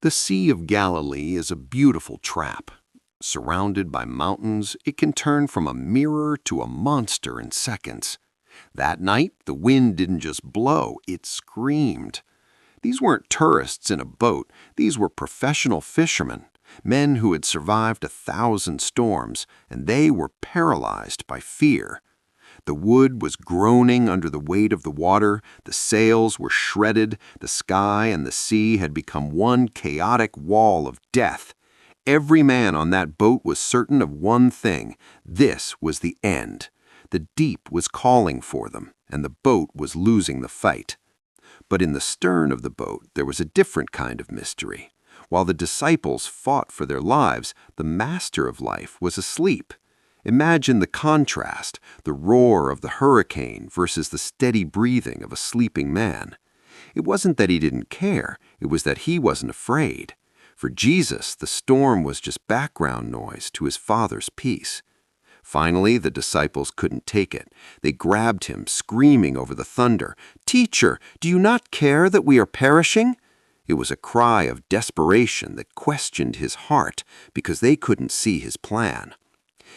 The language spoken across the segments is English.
The Sea of Galilee is a beautiful trap. Surrounded by mountains, it can turn from a mirror to a monster in seconds. That night, the wind didn't just blow, it screamed. These weren't tourists in a boat, these were professional fishermen, men who had survived 1,000 storms, and they were paralyzed by fear. The wood was groaning under the weight of the water, the sails were shredded, the sky and the sea had become one chaotic wall of death. Every man on that boat was certain of one thing: this was the end. The deep was calling for them, and the boat was losing the fight. But in the stern of the boat there was a different kind of mystery. While the disciples fought for their lives, the master of life was asleep. Imagine the contrast, the roar of the hurricane versus the steady breathing of a sleeping man. It wasn't that he didn't care, it was that he wasn't afraid. For Jesus, the storm was just background noise to his Father's peace. Finally, the disciples couldn't take it. They grabbed him, screaming over the thunder, "Teacher, do you not care that we are perishing?" It was a cry of desperation that questioned his heart because they couldn't see his plan.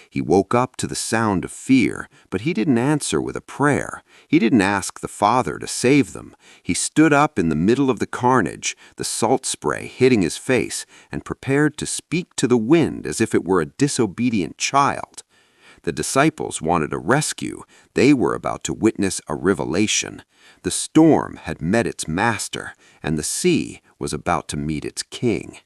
He woke up to the sound of fear, but he didn't answer with a prayer. He didn't ask the Father to save them. He stood up in the middle of the carnage, the salt spray hitting his face, and prepared to speak to the wind as if it were a disobedient child. The disciples wanted a rescue. They were about to witness a revelation. The storm had met its master, and the sea was about to meet its king.